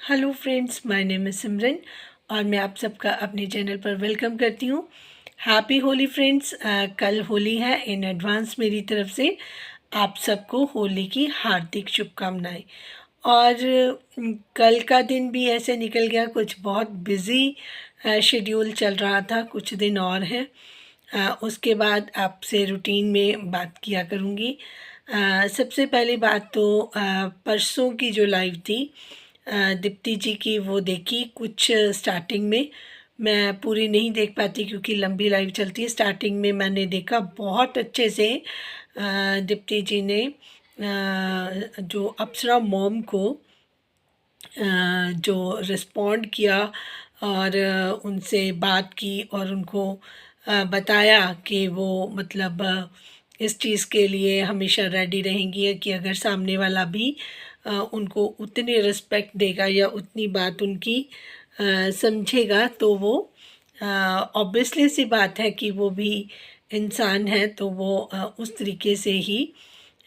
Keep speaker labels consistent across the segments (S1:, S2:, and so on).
S1: Hello friends, my name is Simran और मैं आप सबका अपने चैनल पर वेलकम करती हूँ। Happy Holi friends. कल होली है। इन एडवांस मेरी तरफ से आप सबको होली की हार्दिक शुभकामनाएं। और कल का दिन भी ऐसे निकल गया, कुछ बहुत बिज़ी शेड्यूल चल रहा था। कुछ दिन और हैं, उसके बाद आपसे रूटीन में बात किया करूँगी। सबसे पहली बात तो परसों की जो लाइव थी दीप्ति जी की, वो देखी कुछ स्टार्टिंग में। मैं पूरी नहीं देख पाती क्योंकि लंबी लाइव चलती है। स्टार्टिंग में मैंने देखा, बहुत अच्छे से दीप्ति जी ने जो अप्सरा मॉम को जो रिस्पॉन्ड किया और उनसे बात की और उनको बताया कि वो मतलब इस चीज़ के लिए हमेशा रेडी रहेंगी कि अगर सामने वाला भी उनको उतनी रिस्पेक्ट देगा या उतनी बात उनकी समझेगा तो वो ऑब्वियसली सी बात है कि वो भी इंसान है, तो वो उस तरीके से ही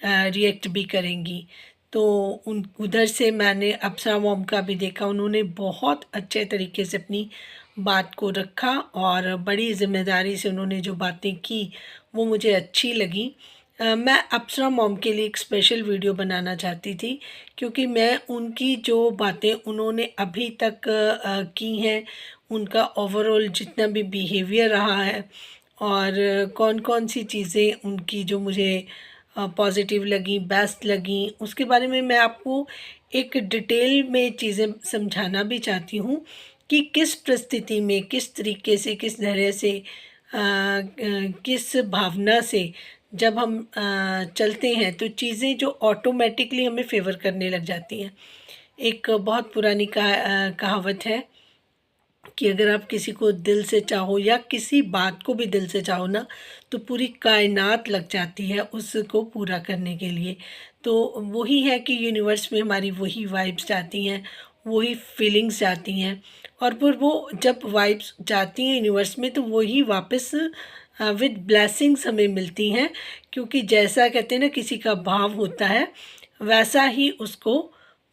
S1: रिएक्ट भी करेंगी। तो उन उधर से मैंने अप्सरा मॉम का भी देखा, उन्होंने बहुत अच्छे तरीके से अपनी बात को रखा और बड़ी ज़िम्मेदारी से उन्होंने जो बातें की वो मुझे अच्छी लगी। मैं अप्सरा मॉम के लिए एक स्पेशल वीडियो बनाना चाहती थी क्योंकि मैं उनकी जो बातें उन्होंने अभी तक की हैं, उनका ओवरऑल जितना भी बिहेवियर रहा है और कौन कौन सी चीज़ें उनकी जो मुझे पॉजिटिव लगी, बेस्ट लगी, उसके बारे में मैं आपको एक डिटेल में चीज़ें समझाना भी चाहती हूँ कि किस परिस्थिति में, किस तरीके से, किस तरह से, किस भावना से जब हम चलते हैं तो चीज़ें जो ऑटोमेटिकली हमें फेवर करने लग जाती हैं। एक बहुत पुरानी कहावत है कि अगर आप किसी को दिल से चाहो या किसी बात को भी दिल से चाहो ना, तो पूरी कायनात लग जाती है उसको पूरा करने के लिए। तो वही है कि यूनिवर्स में हमारी वही वाइब्स जाती हैं, वही फीलिंग्स जाती हैं और फिर वो जब वाइब्स जाती हैं यूनिवर्स में तो वही वापस विद ब्लेसिंग्स हमें मिलती हैं, क्योंकि जैसा कहते हैं ना किसी का भाव होता है वैसा ही उसको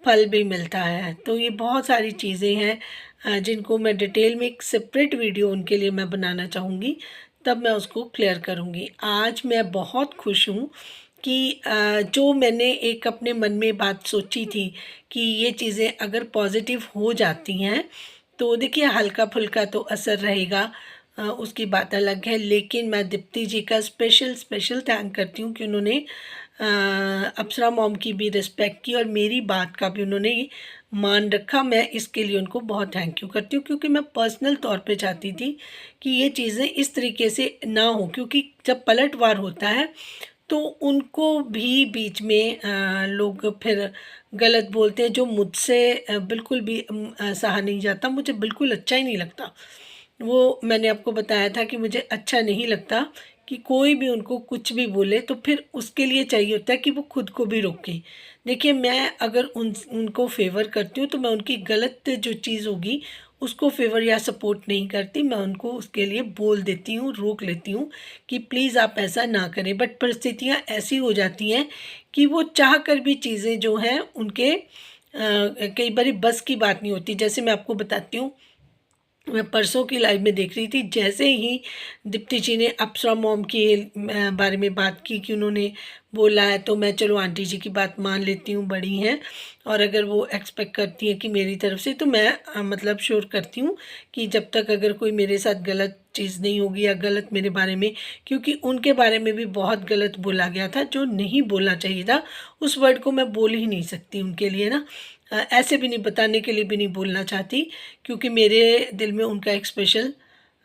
S1: फल भी मिलता है। तो ये बहुत सारी चीज़ें हैं जिनको मैं डिटेल में एक सेपरेट वीडियो उनके लिए मैं बनाना चाहूँगी, तब मैं उसको क्लियर करूँगी। आज मैं बहुत खुश हूँ कि जो मैंने एक अपने मन में बात सोची थी कि ये चीज़ें अगर पॉज़िटिव हो जाती हैं तो देखिए हल्का-फुल्का तो असर रहेगा, उसकी बात अलग है। लेकिन मैं दीप्ति जी का स्पेशल थैंक करती हूँ कि उन्होंने अप्सरा मॉम की भी रिस्पेक्ट की और मेरी बात का भी उन्होंने मान रखा। मैं इसके लिए उनको बहुत थैंक यू करती हूँ क्योंकि मैं पर्सनल तौर पे चाहती थी कि ये चीज़ें इस तरीके से ना हो, क्योंकि जब पलटवार होता है तो उनको भी बीच में लोग फिर गलत बोलते हैं, जो मुझसे बिल्कुल भी सहा नहीं जाता, मुझे बिल्कुल अच्छा ही नहीं लगता। वो मैंने आपको बताया था कि मुझे अच्छा नहीं लगता कि कोई भी उनको कुछ भी बोले, तो फिर उसके लिए चाहिए होता है कि वो खुद को भी रोकें। देखिए, मैं अगर उनको फ़ेवर करती हूँ तो मैं उनकी गलत जो चीज़ होगी उसको फ़ेवर या सपोर्ट नहीं करती, मैं उनको उसके लिए बोल देती हूँ, रोक लेती हूँ कि प्लीज़ आप ऐसा ना करें। बट परिस्थितियाँ ऐसी हो जाती हैं कि वो चाह कर भी चीज़ें जो हैं उनके कई बारी बस की बात नहीं होती। जैसे मैं आपको बताती हूँ, मैं परसों की लाइव में देख रही थी, जैसे ही दीप्ति जी ने अप्सरा मॉम के बारे में बात की कि उन्होंने बोला है तो मैं चलो आंटी जी की बात मान लेती हूँ, बड़ी हैं और अगर वो एक्सपेक्ट करती हैं कि मेरी तरफ से, तो मैं मतलब श्योर करती हूँ कि जब तक अगर कोई मेरे साथ गलत चीज़ नहीं होगी या गलत मेरे बारे में, क्योंकि उनके बारे में भी बहुत गलत बोला गया था जो नहीं बोलना चाहिए था। उस वर्ड को मैं बोल ही नहीं सकती उनके लिए ना, ऐसे भी नहीं, बताने के लिए भी नहीं बोलना चाहती क्योंकि मेरे दिल में उनका एक स्पेशल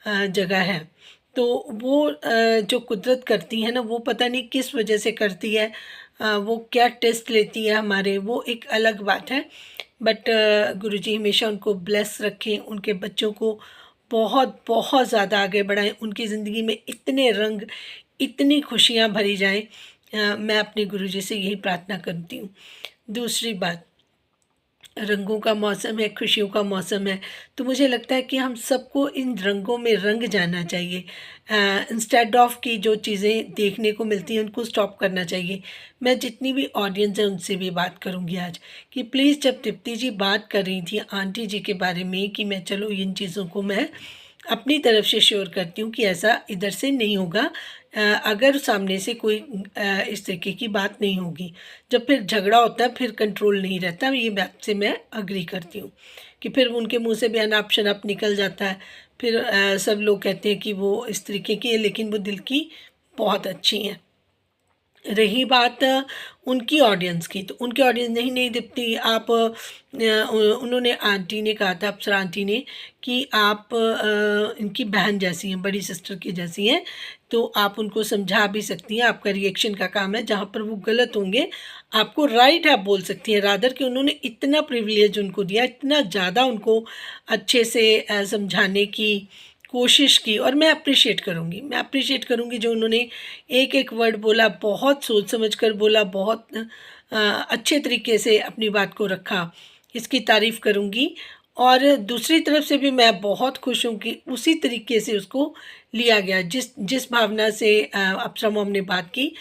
S1: जगह है। तो वो जो कुदरत करती है ना, वो पता नहीं किस वजह से करती है, वो क्या टेस्ट लेती है हमारे, वो एक अलग बात है। बट गुरुजी हमेशा उनको ब्लेस रखें, उनके बच्चों को बहुत बहुत ज़्यादा आगे बढ़ाएं, उनकी ज़िंदगी में इतने रंग, इतनी खुशियाँ भरी जाएं। मैं अपने गुरुजी से यही प्रार्थना करती हूँ। दूसरी बात, रंगों का मौसम है, खुशियों का मौसम है, तो मुझे लगता है कि हम सबको इन रंगों में रंग जाना चाहिए। इंस्टेड ऑफ कि जो चीज़ें देखने को मिलती हैं उनको स्टॉप करना चाहिए। मैं जितनी भी ऑडियंस है उनसे भी बात करूँगी आज कि प्लीज़, जब दीप्ति जी बात कर रही थी आंटी जी के बारे में कि मैं चलो इन चीज़ों को मैं अपनी तरफ से श्योर करती हूँ कि ऐसा इधर से नहीं होगा। अगर सामने से कोई इस तरीके की बात नहीं होगी, जब फिर झगड़ा होता है फिर कंट्रोल नहीं रहता। ये बात से मैं अग्री करती हूँ कि फिर उनके मुंह से भी अनाप शनाप निकल जाता है। फिर सब लोग कहते हैं कि वो इस तरीके की है, लेकिन वो दिल की बहुत अच्छी हैं। रही बात उनकी ऑडियंस की, तो उनकी ऑडियंस नहीं नहीं दीप्ति आप उन्होंने आंटी ने कहा था, अप्सरा आंटी ने, कि आप इनकी बहन जैसी हैं, बड़ी सिस्टर की जैसी हैं, तो आप उनको समझा भी सकती हैं। आपका रिएक्शन का काम है, जहाँ पर वो गलत होंगे आपको राइट आप बोल सकती हैं। रादर कि उन्होंने इतना प्रिविलेज उनको दिया, इतना ज़्यादा उनको अच्छे से समझाने की कोशिश की, और मैं अप्रिशिएट करूँगी जो उन्होंने एक एक वर्ड बोला, बहुत सोच समझ कर बोला, बहुत अच्छे तरीके से अपनी बात को रखा, इसकी तारीफ़ करूँगी। और दूसरी तरफ से भी मैं बहुत खुश हूँ कि उसी तरीके से उसको लिया गया, जिस जिस भावना से अप्सरा मॉम ने बात की,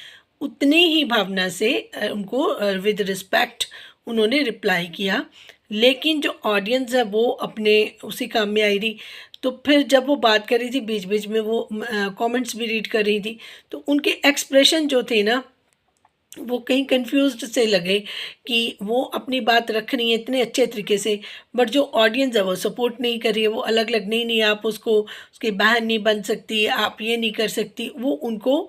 S1: उतनी ही भावना से उनको विद रिस्पेक्ट उन्होंने रिप्लाई किया। लेकिन जो ऑडियंस है वो अपने उसी काम में आई रही। तो फिर जब वो बात कर रही थी, बीच बीच में वो कमेंट्स भी रीड कर रही थी, तो उनके एक्सप्रेशन जो थे ना, वो कहीं कंफ्यूज्ड से लगे कि वो अपनी बात रख रही है इतने अच्छे तरीके से, बट जो ऑडियंस है वो सपोर्ट नहीं कर रही है। वो अलग अलग, नहीं नहीं आप उसको, उसकी बहन नहीं बन सकती, आप ये नहीं कर सकती, वो उनको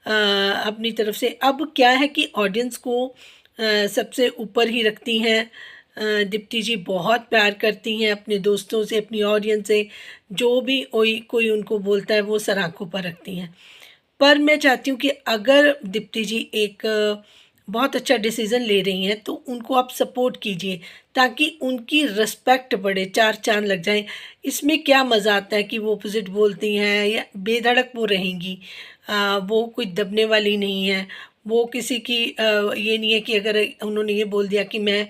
S1: अपनी तरफ से। अब क्या है कि ऑडियंस को सबसे ऊपर ही रखती हैं। दीप्ति जी बहुत प्यार करती हैं अपने दोस्तों से, अपनी ऑडियंस से, जो भी कोई कोई उनको बोलता है वो सर आँखों पर रखती हैं। पर मैं चाहती हूँ कि अगर दीप्ति जी एक बहुत अच्छा डिसीज़न ले रही हैं, तो उनको आप सपोर्ट कीजिए, ताकि उनकी रिस्पेक्ट बढ़े, चार चांद लग जाएं। इसमें क्या मज़ा आता है कि वो अपोजिट बोलती हैं या बेधड़क वो रहेंगी। वो कोई दबने वाली नहीं है। वो किसी की ये नहीं है कि अगर उन्होंने ये बोल दिया कि मैं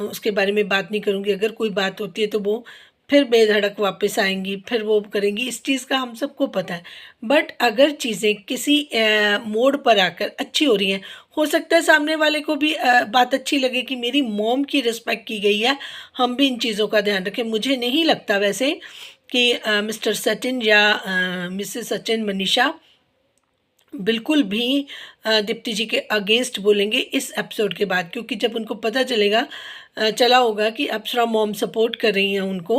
S1: उसके बारे में बात नहीं करूँगी, अगर कोई बात होती है तो वो फिर बेधड़क वापस आएंगी, फिर वो करेंगी। इस चीज़ का हम सबको पता है। बट अगर चीज़ें किसी मोड़ पर आकर अच्छी हो रही हैं, हो सकता है सामने वाले को भी बात अच्छी लगे कि मेरी मॉम की रिस्पेक्ट की गई है, हम भी इन चीज़ों का ध्यान रखें। मुझे नहीं लगता वैसे कि मिस्टर सचिन या मिसेस सचिन मनीषा बिल्कुल भी दीप्ति जी के अगेंस्ट बोलेंगे इस एपिसोड के बाद, क्योंकि जब उनको पता चलेगा, चला होगा कि अप्सरा मॉम सपोर्ट कर रही हैं उनको,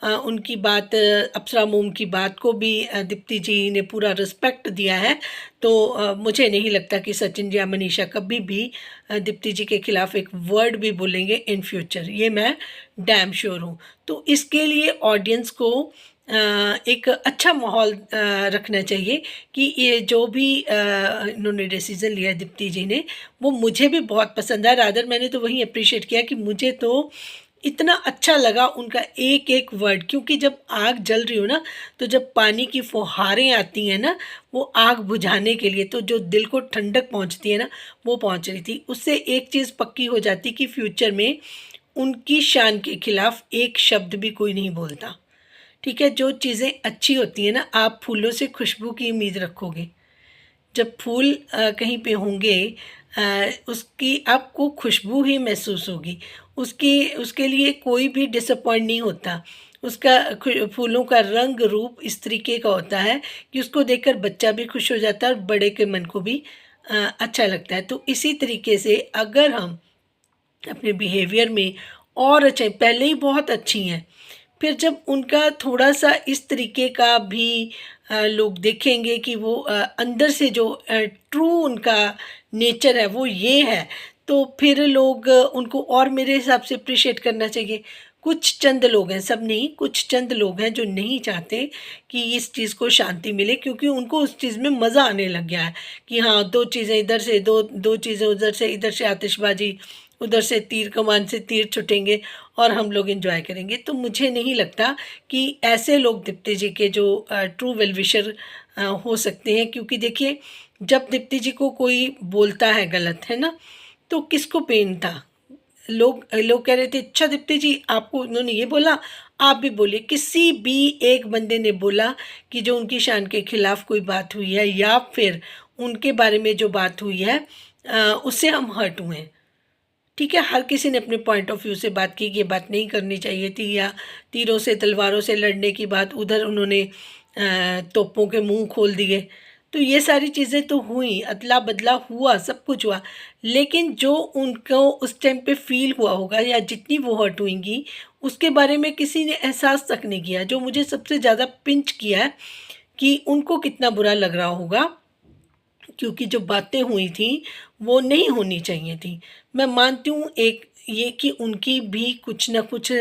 S1: उनकी बात, अप्सरा मॉम की बात को भी दीप्ति जी ने पूरा रिस्पेक्ट दिया है, तो मुझे नहीं लगता कि सचिन या मनीषा कभी भी दीप्ति जी के खिलाफ एक वर्ड भी बोलेंगे इन फ्यूचर। ये मैं डैम श्योर हूँ। तो इसके लिए ऑडियंस को एक अच्छा माहौल रखना चाहिए कि ये जो भी इन्होंने डिसीज़न लिया है दीप्ति जी ने, वो मुझे भी बहुत पसंद आया। रादर मैंने तो वही अप्रिशिएट किया कि मुझे तो इतना अच्छा लगा उनका एक एक वर्ड, क्योंकि जब आग जल रही हो ना, तो जब पानी की फुहारें आती हैं ना, वो आग बुझाने के लिए, तो जो दिल को ठंडक पहुंचती है ना, वो पहुंच रही थी। उससे एक चीज़ पक्की हो जाती कि फ्यूचर में उनकी शान के खिलाफ एक शब्द भी कोई नहीं बोलता। ठीक है, जो चीज़ें अच्छी होती हैं ना, आप फूलों से खुशबू की उम्मीद रखोगे। जब फूल कहीं पे होंगे, उसकी आपको खुशबू ही महसूस होगी। उसकी उसके लिए कोई भी डिसअपॉइंट नहीं होता। उसका फूलों का रंग रूप इस तरीके का होता है कि उसको देखकर बच्चा भी खुश हो जाता है और बड़े के मन को भी अच्छा लगता है। तो इसी तरीके से अगर हम अपने बिहेवियर में और अच्छे, पहले ही बहुत अच्छी हैं, फिर जब उनका थोड़ा-सा इस तरीके का भी लोग देखेंगे कि वो अंदर से जो ट्रू उनका नेचर है वो ये है, तो फिर लोग उनको और मेरे हिसाब से अप्रिशिएट करना चाहिए। कुछ चंद लोग हैं, सब नहीं, कुछ चंद लोग हैं जो नहीं चाहते कि इस चीज़ को शांति मिले, क्योंकि उनको उस चीज़ में मज़ा आने लग गया है कि हाँ, 2 चीज़ें इधर से, 2 चीज़ें उधर से, इधर से आतिशबाज़ी, उधर से तीर कमान से तीर छुटेंगे और हम लोग एंजॉय करेंगे। तो मुझे नहीं लगता कि ऐसे लोग दीप्ति जी के जो ट्रू वेल विशर हो सकते हैं, क्योंकि देखिए, जब दीप्ति जी को कोई बोलता है गलत, है ना, तो किसको पेन था? लोग लोग कह रहे थे अच्छा दीप्ति जी आपको उन्होंने ये बोला, आप भी बोलिए। किसी भी एक बंदे ने बोला कि जो उनकी शान के खिलाफ कोई बात हुई है या फिर उनके बारे में जो बात हुई है उससे हम हर्ट हुए हैं। ठीक है, हर किसी ने अपने पॉइंट ऑफ व्यू से बात की कि ये बात नहीं करनी चाहिए थी, या तीरों से तलवारों से लड़ने की बात उधर उन्होंने तोपों के मुंह खोल दिए। तो ये सारी चीज़ें तो हुई, अदला बदला हुआ, सब कुछ हुआ, लेकिन जो उनको उस टाइम पे फील हुआ होगा या जितनी वो हर्ट हुएंगी उसके बारे में किसी ने एहसास तक नहीं किया। जो मुझे सबसे ज़्यादा पिंच किया है कि उनको कितना बुरा लग रहा होगा, क्योंकि जो बातें हुई थी वो नहीं होनी चाहिए थी। मैं मानती हूँ एक ये कि उनकी भी कुछ ना कुछ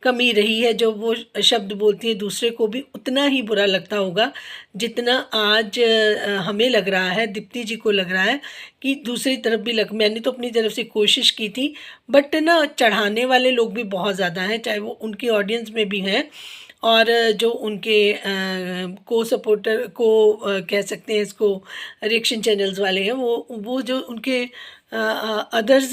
S1: कमी रही है, जो वो शब्द बोलती है दूसरे को भी उतना ही बुरा लगता होगा जितना आज हमें लग रहा है, दीप्ति जी को लग रहा है कि दूसरी तरफ भी लग। मैंने तो अपनी तरफ से कोशिश की थी, बट ना चढ़ाने वाले लोग भी बहुत ज़्यादा हैं, चाहे वो उनकी ऑडियंस में भी हैं और जो उनके को सपोर्टर को कह सकते हैं इसको, रिएक्शन चैनल्स वाले हैं, वो जो उनके अदर्स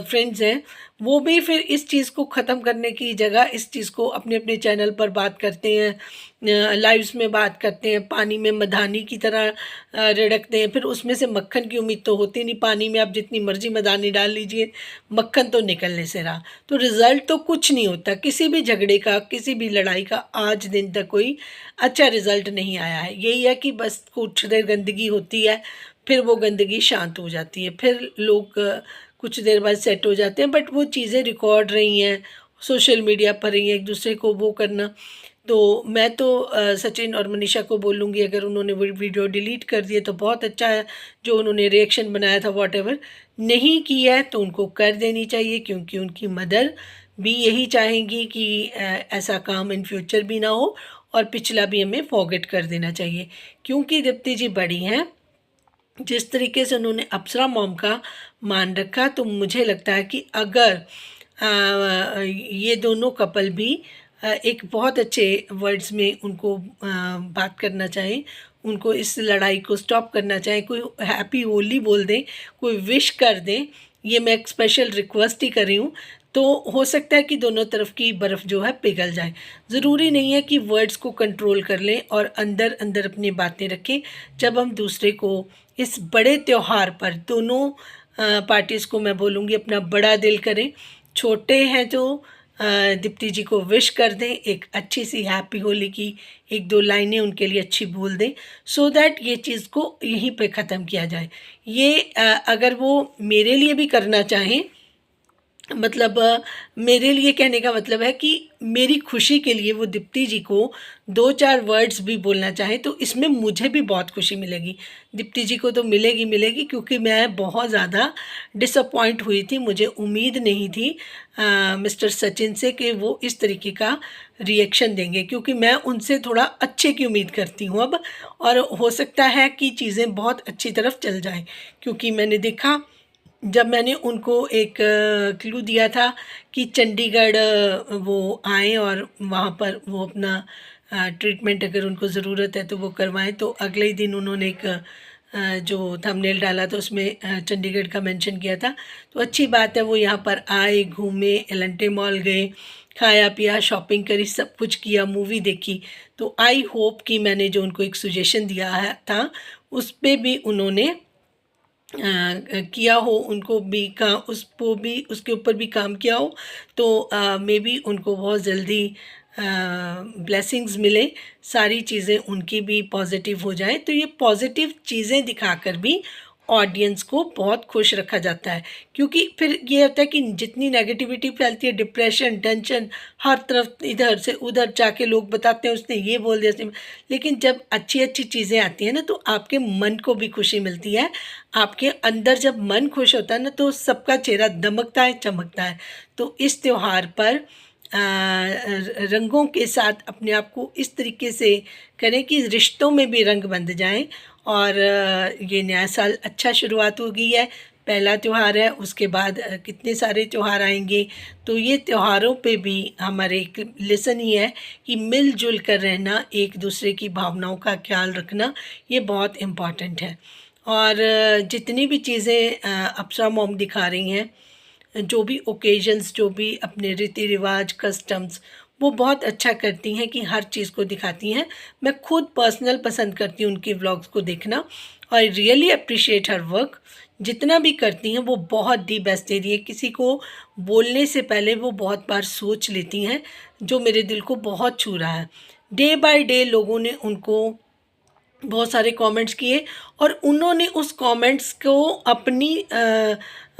S1: फ्रेंड्स हैं, वो भी फिर इस चीज़ को ख़त्म करने की जगह इस चीज़ को अपने अपने चैनल पर बात करते हैं, लाइव्स में बात करते हैं, पानी में मधानी की तरह रिड़कते हैं। फिर उसमें से मक्खन की उम्मीद तो होती नहीं, पानी में आप जितनी मर्जी मधानी डाल लीजिए, मक्खन तो निकलने से रहा। तो रिज़ल्ट तो कुछ नहीं होता किसी भी झगड़े का, किसी भी लड़ाई का आज दिन तक कोई अच्छा रिज़ल्ट नहीं आया है। यही है कि बस कुछ देर गंदगी होती है, फिर वो गंदगी शांत हो जाती है, फिर लोग कुछ देर बाद सेट हो जाते हैं। बट वो चीज़ें रिकॉर्ड रही हैं, सोशल मीडिया पर रही हैं, एक दूसरे को वो करना। तो मैं तो सचिन और मनीषा को बोलूँगी अगर उन्होंने वो वीडियो डिलीट कर दिए तो बहुत अच्छा है, जो उन्होंने रिएक्शन बनाया था वॉटेवर नहीं किया है तो उनको कर देनी चाहिए, क्योंकि उनकी मदर भी यही चाहेंगी कि ऐसा काम इन फ्यूचर भी ना हो और पिछला भी हमें फॉरगेट कर देना चाहिए। क्योंकि दीप्ति जी बड़ी हैं, जिस तरीके से उन्होंने अप्सरा मॉम का मान रखा, तो मुझे लगता है कि अगर ये दोनों कपल भी एक बहुत अच्छे वर्ड्स में उनको बात करना चाहें, उनको इस लड़ाई को स्टॉप करना चाहें, कोई हैप्पी होली बोल दें, कोई विश कर दें, ये मैं एक स्पेशल रिक्वेस्ट ही कर रही हूँ, तो हो सकता है कि दोनों तरफ की बर्फ़ जो है पिघल जाए। ज़रूरी नहीं है कि वर्ड्स को कंट्रोल कर लें और अंदर अंदर अपनी बातें रखें। जब हम दूसरे को इस बड़े त्यौहार पर दोनों पार्टीज़ को मैं बोलूँगी अपना बड़ा दिल करें, छोटे हैं जो दीप्ति जी को विश कर दें, एक अच्छी सी हैप्पी होली की एक दो लाइनें उनके लिए अच्छी बोल दें, सो दैट ये चीज़ को यहीं पे ख़त्म किया जाए। ये अगर वो मेरे लिए भी करना चाहें, मतलब मेरे लिए कहने का मतलब है कि मेरी खुशी के लिए वो दीप्ति जी को दो चार वर्ड्स भी बोलना चाहे तो इसमें मुझे भी बहुत खुशी मिलेगी। दीप्ति जी को तो मिलेगी मिलेगी, क्योंकि मैं बहुत ज़्यादा डिसअपॉइंट हुई थी। मुझे उम्मीद नहीं थी मिस्टर सचिन से कि वो इस तरीके का रिएक्शन देंगे, क्योंकि मैं उनसे थोड़ा अच्छे की उम्मीद करती हूँ अब, और हो सकता है कि चीज़ें बहुत अच्छी तरफ चल जाएँ। क्योंकि मैंने देखा जब मैंने उनको एक क्लू दिया था कि चंडीगढ़ वो आएँ और वहाँ पर वो अपना ट्रीटमेंट अगर उनको ज़रूरत है तो वो करवाएं, तो अगले ही दिन उन्होंने एक जो थंबनेल डाला था उसमें चंडीगढ़ का मेंशन किया था। तो अच्छी बात है, वो यहाँ पर आए, घूमे, एलंटे मॉल गए, खाया पिया, शॉपिंग करी, सब कुछ किया, मूवी देखी। तो आई होप कि मैंने जो उनको एक सजेशन दिया है था उस पे भी उन्होंने किया हो, उनको भी काम उसको भी उसके ऊपर भी काम किया हो, तो मे बी उनको बहुत जल्दी ब्लेसिंग्स मिले, सारी चीज़ें उनकी भी पॉजिटिव हो जाएं। तो ये पॉजिटिव चीज़ें दिखाकर भी ऑडियंस को बहुत खुश रखा जाता है, क्योंकि फिर ये होता है कि जितनी नेगेटिविटी फैलती है, डिप्रेशन, टेंशन, हर तरफ इधर से उधर जाके लोग बताते हैं उसने ये बोल दिया, लेकिन जब अच्छी अच्छी चीज़ें आती हैं ना तो आपके मन को भी खुशी मिलती है। आपके अंदर जब मन खुश होता है ना तो सबका चेहरा दमकता है, चमकता है। तो इस त्यौहार पर रंगों के साथ अपने आप को इस तरीके से करें कि रिश्तों में भी रंग बंध जाएं, और ये नया साल अच्छा शुरुआत हो गई है, पहला त्यौहार है, उसके बाद कितने सारे त्यौहार आएंगे। तो ये त्योहारों पे भी हमारे एक लेसन ही है कि मिलजुल कर रहना, एक दूसरे की भावनाओं का ख्याल रखना, ये बहुत इम्पॉर्टेंट है। और जितनी भी चीज़ें अप्सरा मॉम दिखा रही हैं, जो भी ओकेजन्स, जो भी अपने रीति रिवाज, कस्टम्स, वो बहुत अच्छा करती हैं कि हर चीज़ को दिखाती हैं। मैं खुद पर्सनल पसंद करती हूँ उनकी व्लॉग्स को देखना। I really appreciate her work. जितना भी करती हैं वो बहुत दी बेस्ट दे रही है। किसी को बोलने से पहले वो बहुत बार सोच लेती हैं, जो मेरे दिल को बहुत छू रहा है। डे बाय डे लोगों ने उनको बहुत सारे कमेंट्स किए और उन्होंने उस कमेंट्स को अपनी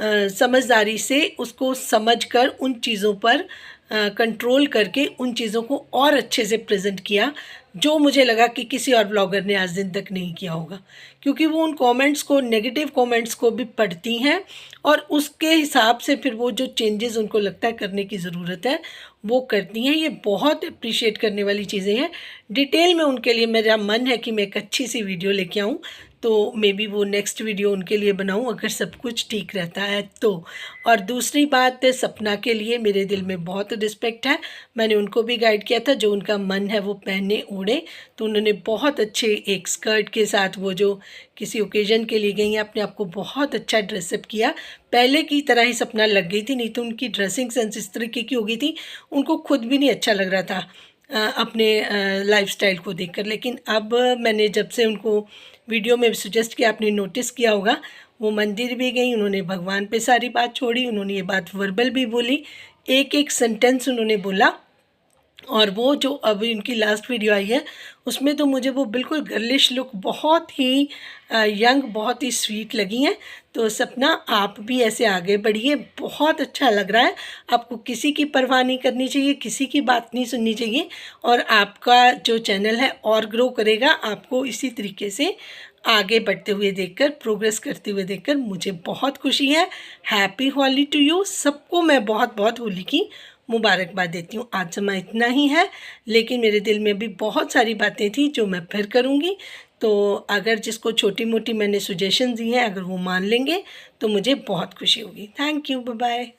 S1: समझदारी से उसको समझकर उन चीज़ों पर कंट्रोल करके उन चीज़ों को और अच्छे से प्रेजेंट किया, जो मुझे लगा कि किसी और ब्लॉगर ने आज दिन तक नहीं किया होगा। क्योंकि वो उन कमेंट्स को, नेगेटिव कमेंट्स को भी पढ़ती हैं और उसके हिसाब से फिर वो जो चेंजेस उनको लगता है करने की ज़रूरत है वो करती हैं। ये बहुत अप्रिशिएट करने वाली चीज़ें हैं। डिटेल में उनके लिए मेरा मन है कि मैं एक अच्छी सी वीडियो लेके आऊँ, तो मे बी वो नेक्स्ट वीडियो उनके लिए बनाऊँ अगर सब कुछ ठीक रहता है तो। और दूसरी बात, सपना के लिए मेरे दिल में बहुत रिस्पेक्ट है। मैंने उनको भी गाइड किया था, जो उनका मन है वो पहने ओढ़े, तो उन्होंने बहुत अच्छे एक स्कर्ट के साथ, वो जो किसी ओकेजन के लिए गई हैं, अपने आप को बहुत अच्छा ड्रेसअप किया। पहले की तरह ही सपना लग गई थी, नहीं तो उनकी ड्रेसिंग सेंस इस तरीके की हो गई थी, उनको खुद भी नहीं अच्छा लग रहा था अपने लाइफस्टाइल को देखकर। लेकिन अब मैंने जब से उनको वीडियो में सजेस्ट किया, आपने नोटिस किया होगा, वो मंदिर भी गई, उन्होंने भगवान पे सारी बात छोड़ी, उन्होंने ये बात वर्बल भी बोली, एक एक सेंटेंस उन्होंने बोला। और वो जो अभी उनकी लास्ट वीडियो आई है उसमें तो मुझे वो बिल्कुल गर्लिश लुक, बहुत ही यंग, बहुत ही स्वीट लगी हैं। तो सपना, आप भी ऐसे आगे बढ़िए, बहुत अच्छा लग रहा है। आपको किसी की परवाह नहीं करनी चाहिए, किसी की बात नहीं सुननी चाहिए, और आपका जो चैनल है और ग्रो करेगा। आपको इसी तरीके से आगे बढ़ते हुए देखकर, प्रोग्रेस करते हुए देखकर मुझे बहुत खुशी है। Happy Holi to you. सबको मैं बहुत बहुत होली की मुबारकबाद देती हूँ। आज समय इतना ही है, लेकिन मेरे दिल में भी बहुत सारी बातें थी जो मैं फिर करूँगी। तो अगर जिसको छोटी मोटी मैंने सजेशन दी हैं, अगर वो मान लेंगे तो मुझे बहुत खुशी होगी। Thank you, bye bye.